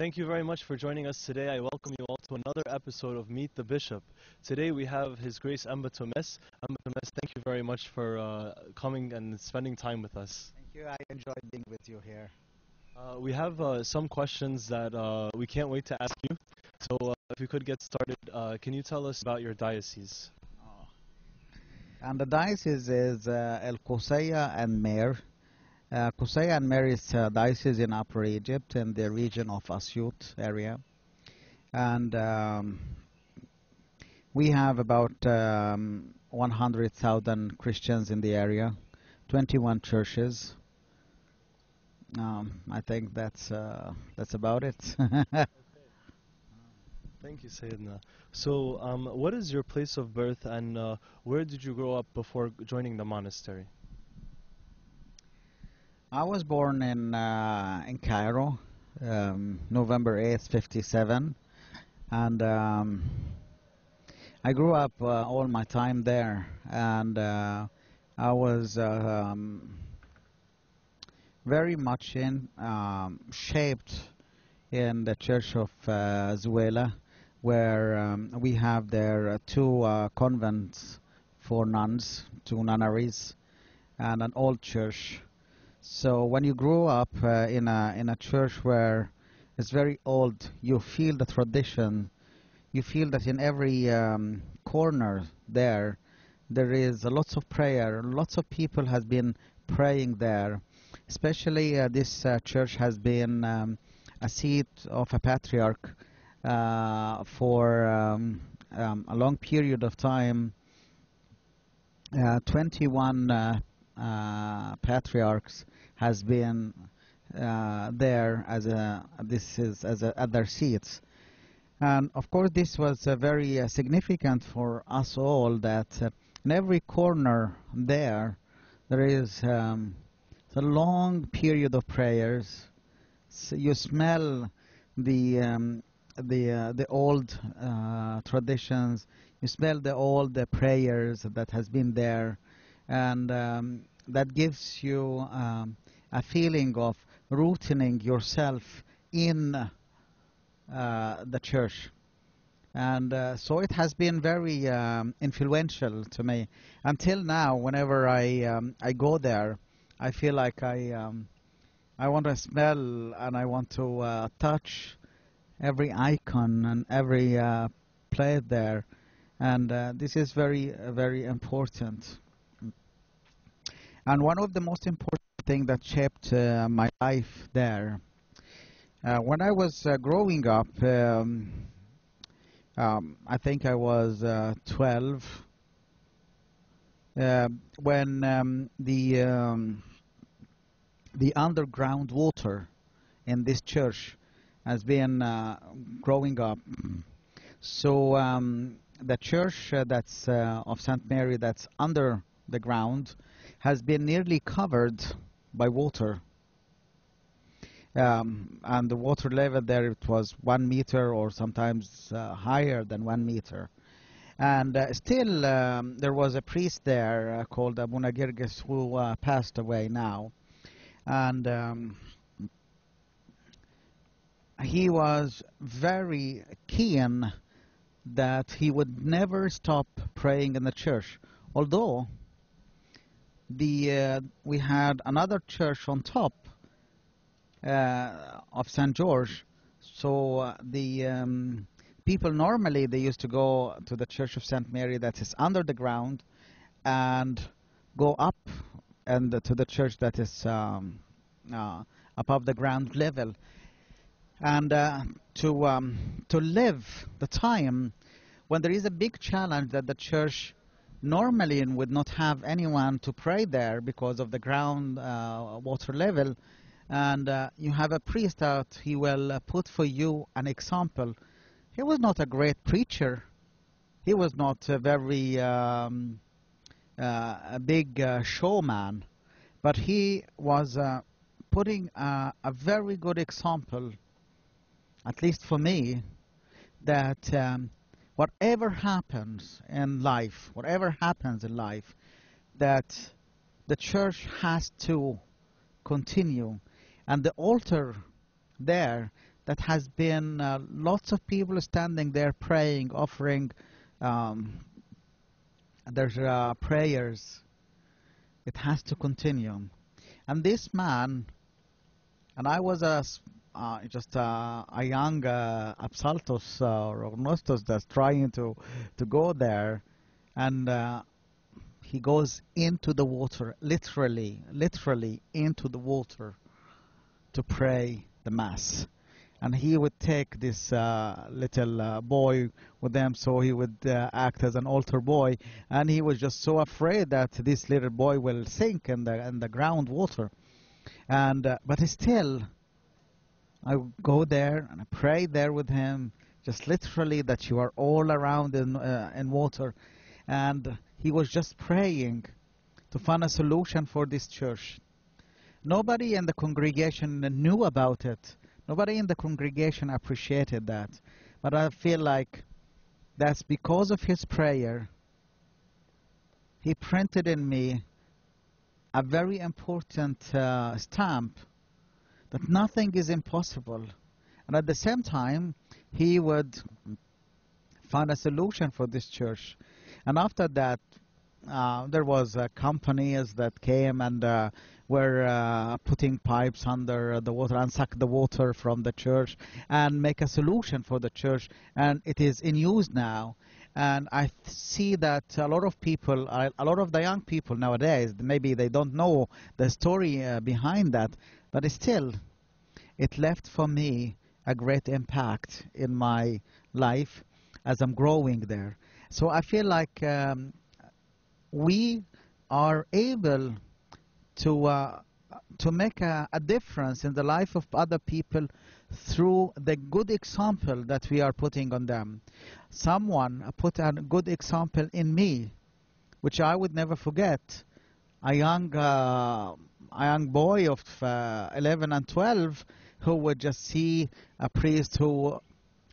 thank you very much for joining us today. I welcome you all to another episode of Meet the Bishop. Today we have His Grace Amba Tomes. Amba Tomes, thank you very much for coming and spending time with us. Thank you. I enjoyed being with you here. We have some questions that we can't wait to ask you. So if you could get started, can you tell us about your diocese? And the diocese is El Qusayya and Mer. Qusayya and Mer is diocese in Upper Egypt in the region of Asyut area. And we have about 100,000 Christians in the area, 21 churches. I think that's about it. Thank you, Sayyidina. So, what is your place of birth, and where did you grow up before joining the monastery? I was born in Cairo, November 8th, 57, and I grew up all my time there, and I was very much shaped in the Church of Zuela, where we have there two convents for nuns, two nunneries, and an old church. So when you grow up in a church where it's very old, you feel the tradition. You feel that in every corner there is lots of prayer. Lots of people has been praying there. Especially this church has been a seat of a patriarch for a long period of time. 21 patriarchs has been there as at their seats, and of course this was very significant for us all, that in every corner there is a long period of prayers. So you smell the old traditions. You smell the old prayers that has been there, and that gives you a feeling of rooting yourself in the church. And so it has been very influential to me. Until now, whenever I go there, I feel like I want to smell and I want to touch every icon and every plate there. And this is very, very important. And one of the most important things that shaped my life there, when I was growing up, I think I was 12, when the underground water in this church has been growing up. So the church that's of St. Mary that's under the ground has been nearly covered by water. And the water level there, it was 1 meter or sometimes higher than 1 meter. And still there was a priest there called Abu Nagirgis who passed away now. And he was very keen that he would never stop praying in the church. Although we had another church on top of St. George, so the people normally they used to go to the Church of St. Mary that is under the ground and go up and to the church that is above the ground level, and to live the time when there is a big challenge that the church normally would not have anyone to pray there because of the ground water level, and you have a priest that he will put for you an example. He was not a great preacher. He was not a very a big showman, but he was putting a very good example, at least for me, that whatever happens in life, that the church has to continue. And the altar there that has been lots of people standing there praying, offering um, their prayers. It has to continue. And this man, and I was just a young Absaltos or Agnostos that's trying to go there, and he goes into the water, literally into the water to pray the Mass. And he would take this little boy with them, so he would act as an altar boy, and he was just so afraid that this little boy will sink in the groundwater. And but still, I would go there and I pray there with him, just literally that you are all around in water. And he was just praying to find a solution for this church. Nobody in the congregation knew about it. Nobody in the congregation appreciated that. But I feel like that's because of his prayer. He printed in me a very important stamp that nothing is impossible. And at the same time, he would find a solution for this church. And after that, there was companies that came and were putting pipes under the water and suck the water from the church and make a solution for the church. And it is in use now. And I see that a lot of people, a lot of the young people nowadays, maybe they don't know the story behind that, but still, it left for me a great impact in my life as I'm growing there. So I feel like we are able to make a difference in the life of other people through the good example that we are putting on them. Someone put a good example in me, which I would never forget. A young boy of 11 and 12 who would just see a priest who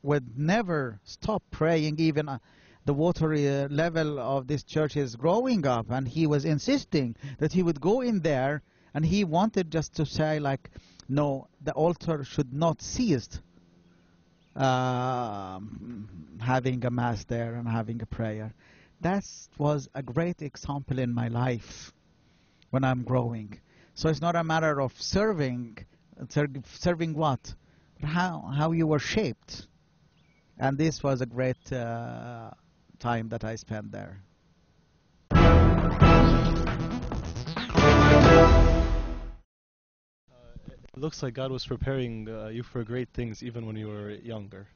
would never stop praying. Even the water level of this church is growing up, and he was insisting that he would go in there, and he wanted just to say, like, no, the altar should not cease having a Mass there and having a prayer. That was a great example in my life when I'm growing. So it's not a matter of serving what? But how you were shaped. And this was a great time that I spent there. It looks like God was preparing you for great things even when you were younger.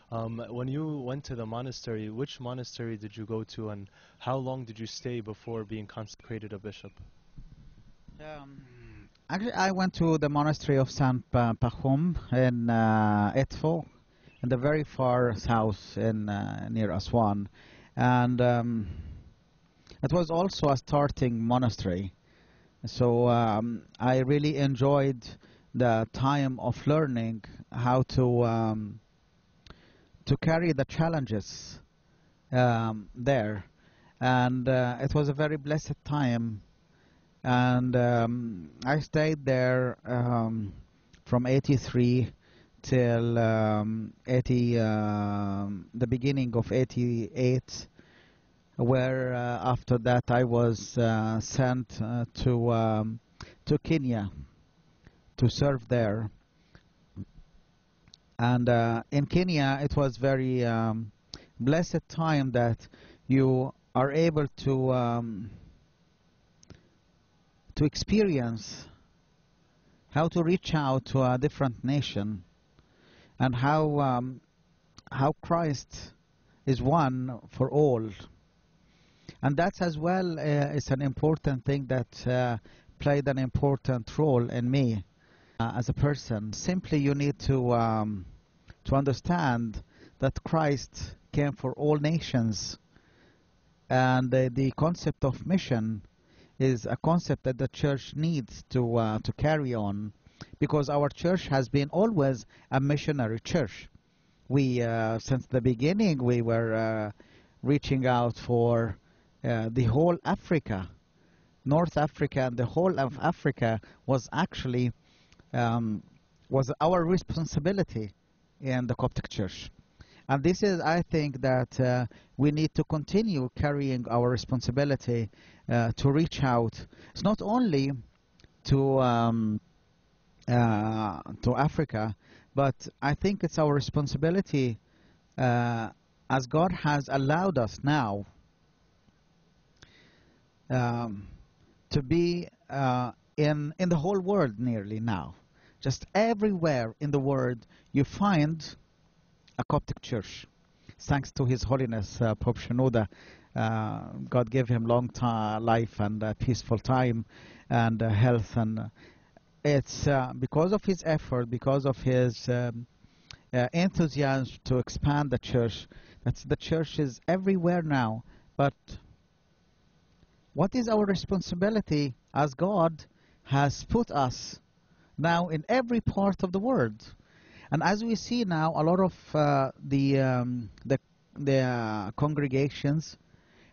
When you went to the monastery, which monastery did you go to, and how long did you stay before being consecrated a bishop? Actually, I went to the monastery of Saint Pachum in Etfo, in the very far south in near Aswan, and it was also a starting monastery. So I really enjoyed the time of learning how to carry the challenges there, and it was a very blessed time. And I stayed there from 83 till the beginning of 88, where after that I was sent to Kenya to serve there. And in Kenya, it was very blessed time that you are able to experience how to reach out to a different nation, and how Christ is one for all. And that as well is an important thing that played an important role in me as a person. Simply you need to understand that Christ came for all nations, and the concept of mission is a concept that the church needs to carry on, because our church has been always a missionary church. We since the beginning we were reaching out for the whole Africa, North Africa, and the whole of Africa was actually was our responsibility in the Coptic Church. And this is, I think, that we need to continue carrying our responsibility to reach out. It's not only to Africa, but I think it's our responsibility, as God has allowed us now, to be in the whole world nearly now. Just everywhere in the world you find a Coptic church. Thanks to His Holiness Pope Shenouda, God gave him long life and peaceful time and health, and it's because of his effort, because of his enthusiasm to expand the church, that the church is everywhere now. But what is our responsibility, as God has put us now in every part of the world? And as we see now, a lot of the congregations,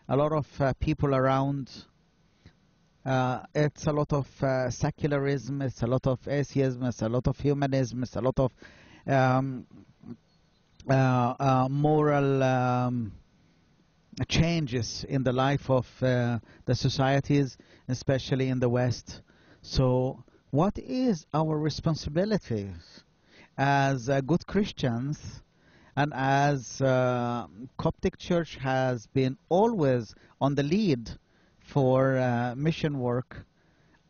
a lot of people around, it's a lot of secularism, it's a lot of atheism, it's a lot of humanism, it's a lot of moral changes in the life of the societies, especially in the West. So what is our responsibility as good Christians, and as Coptic Church has been always on the lead for mission work?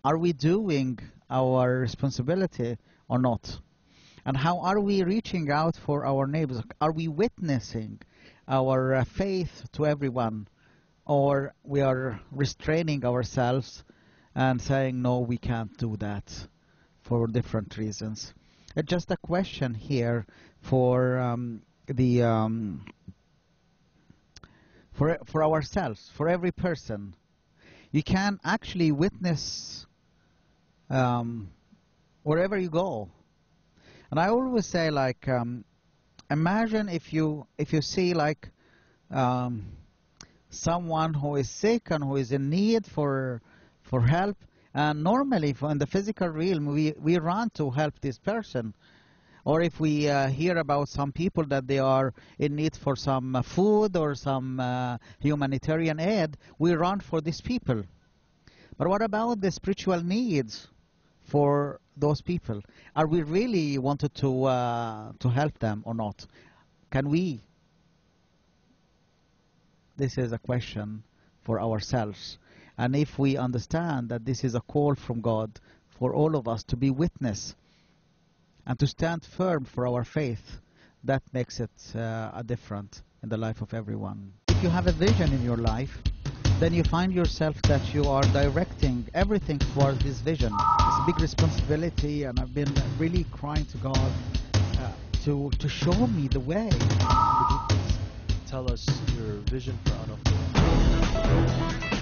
Are we doing our responsibility or not? And how are we reaching out for our neighbors? Are we witnessing our faith to everyone, or we are restraining ourselves and saying, no, we can't do that for different reasons? It's just a question here for for ourselves, for every person. You can actually witness wherever you go. And I always say, like, imagine if you see, like, someone who is sick and who is in need for help, and normally in the physical realm we run to help this person. Or if we hear about some people that they are in need for some food or some humanitarian aid, we run for these people. But what about the spiritual needs for those people? Are we really wanted to help them or not? Can we? This is a question for ourselves. And if we understand that this is a call from God for all of us to be witness and to stand firm for our faith, that makes it a difference in the life of everyone. If you have a vision in your life, then you find yourself that you are directing everything towards this vision. It's a big responsibility, and I've been really crying to God to show me the way. Would you please tell us your vision for Anofo?